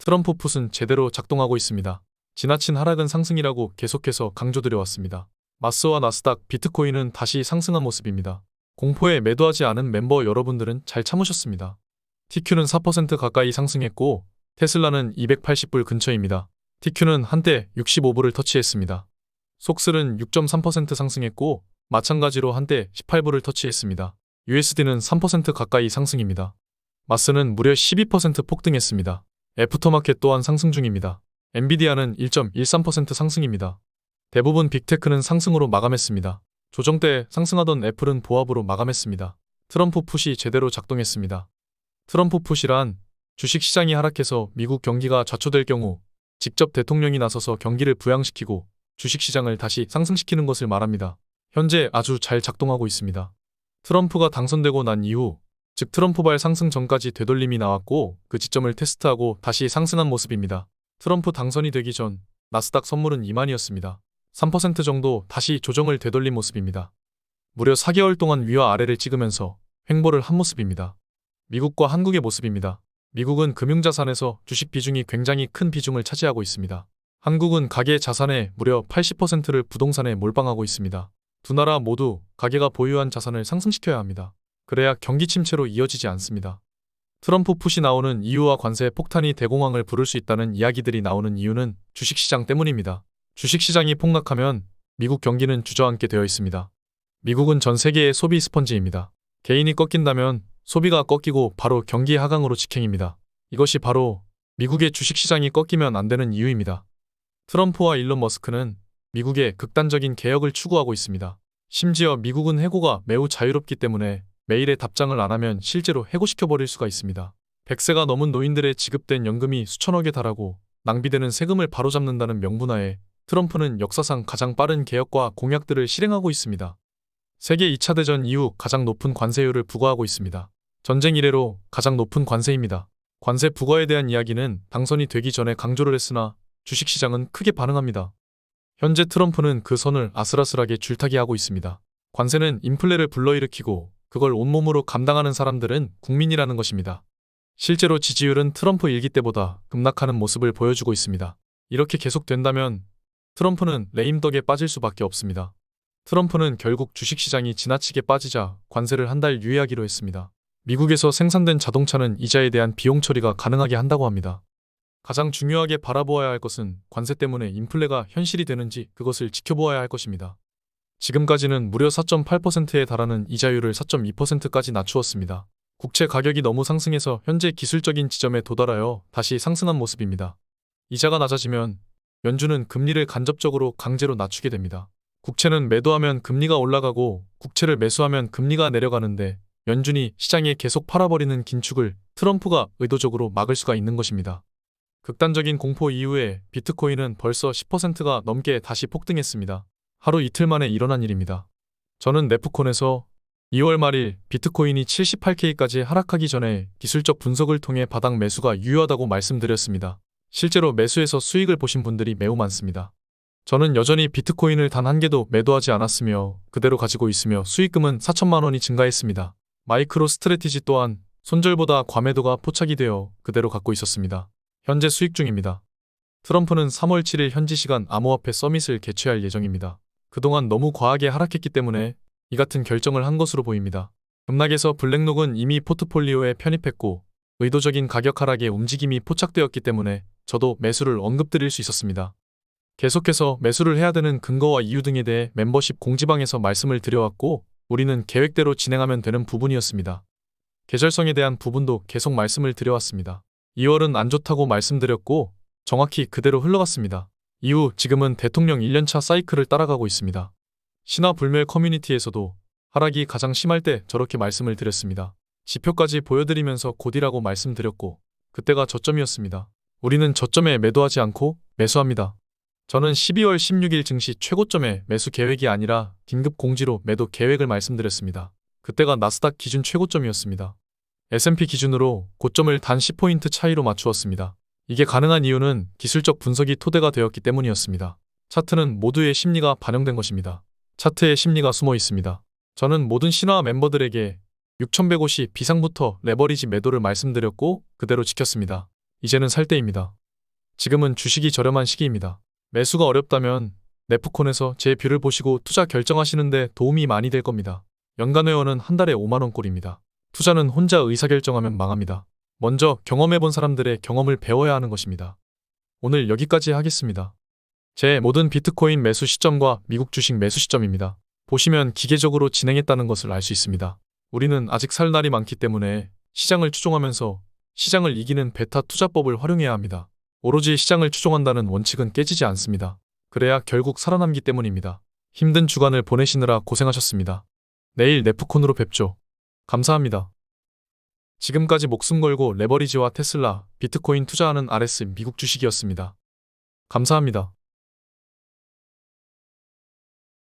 트럼프 풋은 제대로 작동하고 있습니다. 지나친 하락은 상승이라고 계속해서 강조드려왔습니다. 마스와 나스닥, 비트코인은 다시 상승한 모습입니다. 공포에 매도하지 않은 멤버 여러분들은 잘 참으셨습니다. TQ는 4% 가까이 상승했고 테슬라는 280불 근처입니다. TQ는 한때 65불을 터치했습니다. 속슬은 6.3% 상승했고 마찬가지로 한때 18불을 터치했습니다. USD는 3% 가까이 상승입니다. 마스는 무려 12% 폭등했습니다. 애프터마켓 또한 상승 중입니다. 엔비디아는 1.13% 상승입니다. 대부분 빅테크는 상승으로 마감했습니다. 조정 때 상승하던 애플은 보합으로 마감했습니다. 트럼프 풋이 제대로 작동했습니다. 트럼프 풋이란 주식시장이 하락해서 미국 경기가 좌초될 경우 직접 대통령이 나서서 경기를 부양시키고 주식시장을 다시 상승시키는 것을 말합니다. 현재 아주 잘 작동하고 있습니다. 트럼프가 당선되고 난 이후, 즉 트럼프발 상승 전까지 되돌림이 나왔고 그 지점을 테스트하고 다시 상승한 모습입니다. 트럼프 당선이 되기 전 나스닥 선물은 2만이었습니다. 3% 정도 다시 조정을 되돌린 모습입니다. 무려 4개월 동안 위와 아래를 찍으면서 횡보를 한 모습입니다. 미국과 한국의 모습입니다. 미국은 금융자산에서 주식 비중이 굉장히 큰 비중을 차지하고 있습니다. 한국은 가계 자산의 무려 80%를 부동산에 몰빵하고 있습니다. 두 나라 모두 가계가 보유한 자산을 상승시켜야 합니다. 그래야 경기 침체로 이어지지 않습니다. 트럼프 풋이 나오는 이유와 관세 폭탄이 대공황을 부를 수 있다는 이야기들이 나오는 이유는 주식시장 때문입니다. 주식시장이 폭락하면 미국 경기는 주저앉게 되어 있습니다. 미국은 전 세계의 소비 스펀지입니다. 개인이 꺾인다면 소비가 꺾이고 바로 경기 하강으로 직행입니다. 이것이 바로 미국의 주식시장이 꺾이면 안 되는 이유입니다. 트럼프와 일론 머스크는 미국의 극단적인 개혁을 추구하고 있습니다. 심지어 미국은 해고가 매우 자유롭기 때문에 메일에 답장을 안 하면 실제로 해고시켜버릴 수가 있습니다. 100세가 넘은 노인들의 지급된 연금이 수천억에 달하고 낭비되는 세금을 바로잡는다는 명분하에 트럼프는 역사상 가장 빠른 개혁과 공약들을 실행하고 있습니다. 세계 2차 대전 이후 가장 높은 관세율을 부과하고 있습니다. 전쟁 이래로 가장 높은 관세입니다. 관세 부과에 대한 이야기는 당선이 되기 전에 강조를 했으나 주식시장은 크게 반응합니다. 현재 트럼프는 그 선을 아슬아슬하게 줄타기하고 있습니다. 관세는 인플레를 불러일으키고 그걸 온몸으로 감당하는 사람들은 국민이라는 것입니다. 실제로 지지율은 트럼프 일기 때보다 급락하는 모습을 보여주고 있습니다. 이렇게 계속된다면 트럼프는 레임덕에 빠질 수밖에 없습니다. 트럼프는 결국 주식시장이 지나치게 빠지자 관세를 한 달 유예하기로 했습니다. 미국에서 생산된 자동차는 이자에 대한 비용 처리가 가능하게 한다고 합니다. 가장 중요하게 바라보아야 할 것은 관세 때문에 인플레가 현실이 되는지 그것을 지켜보아야 할 것입니다. 지금까지는 무려 4.8%에 달하는 이자율을 4.2%까지 낮추었습니다. 국채 가격이 너무 상승해서 현재 기술적인 지점에 도달하여 다시 상승한 모습입니다. 이자가 낮아지면 연준은 금리를 간접적으로 강제로 낮추게 됩니다. 국채는 매도하면 금리가 올라가고 국채를 매수하면 금리가 내려가는데 연준이 시장에 계속 팔아버리는 긴축을 트럼프가 의도적으로 막을 수가 있는 것입니다. 극단적인 공포 이후에 비트코인은 벌써 10%가 넘게 다시 폭등했습니다. 하루 이틀 만에 일어난 일입니다. 저는 네프콘에서 2월 말일 비트코인이 78K까지 하락하기 전에 기술적 분석을 통해 바닥 매수가 유효하다고 말씀드렸습니다. 실제로 매수해서 수익을 보신 분들이 매우 많습니다. 저는 여전히 비트코인을 단 한 개도 매도하지 않았으며 그대로 가지고 있으며 수익금은 4천만 원이 증가했습니다. 마이크로 스트래티지 또한 손절보다 과매도가 포착이 되어 그대로 갖고 있었습니다. 현재 수익 중입니다. 트럼프는 3월 7일 현지 시간 암호화폐 서밋을 개최할 예정입니다. 그동안 너무 과하게 하락했기 때문에 이 같은 결정을 한 것으로 보입니다. 급락에서 블랙록은 이미 포트폴리오에 편입했고 의도적인 가격 하락의 움직임이 포착되었기 때문에 저도 매수를 언급드릴 수 있었습니다. 계속해서 매수를 해야 되는 근거와 이유 등에 대해 멤버십 공지방에서 말씀을 드려왔고 우리는 계획대로 진행하면 되는 부분이었습니다. 계절성에 대한 부분도 계속 말씀을 드려왔습니다. 2월은 안 좋다고 말씀드렸고 정확히 그대로 흘러갔습니다. 이후 지금은 대통령 1년차 사이클을 따라가고 있습니다. 신화불멸 커뮤니티에서도 하락이 가장 심할 때 저렇게 말씀을 드렸습니다. 지표까지 보여드리면서 곧이라고 말씀드렸고 그때가 저점이었습니다. 우리는 저점에 매도하지 않고 매수합니다. 저는 12월 16일 증시 최고점에 매수 계획이 아니라 긴급 공지로 매도 계획을 말씀드렸습니다. 그때가 나스닥 기준 최고점이었습니다. S&P 기준으로 고점을 단 10포인트 차이로 맞추었습니다. 이게 가능한 이유는 기술적 분석이 토대가 되었기 때문이었습니다. 차트는 모두의 심리가 반영된 것입니다. 차트에 심리가 숨어 있습니다. 저는 모든 신화 멤버들에게 6150 비상부터 레버리지 매도를 말씀드렸고 그대로 지켰습니다. 이제는 살 때입니다. 지금은 주식이 저렴한 시기입니다. 매수가 어렵다면 네프콘에서 제 뷰를 보시고 투자 결정하시는데 도움이 많이 될 겁니다. 연간 회원은 한 달에 5만 원꼴입니다. 투자는 혼자 의사결정하면 망합니다. 먼저 경험해본 사람들의 경험을 배워야 하는 것입니다. 오늘 여기까지 하겠습니다. 제 모든 비트코인 매수 시점과 미국 주식 매수 시점입니다. 보시면 기계적으로 진행했다는 것을 알 수 있습니다. 우리는 아직 살 날이 많기 때문에 시장을 추종하면서 시장을 이기는 베타 투자법을 활용해야 합니다. 오로지 시장을 추종한다는 원칙은 깨지지 않습니다. 그래야 결국 살아남기 때문입니다. 힘든 주간을 보내시느라 고생하셨습니다. 내일 네프콘으로 뵙죠. 감사합니다. 지금까지 목숨 걸고 레버리지와 테슬라, 비트코인 투자하는 RS 미국 주식이었습니다. 감사합니다.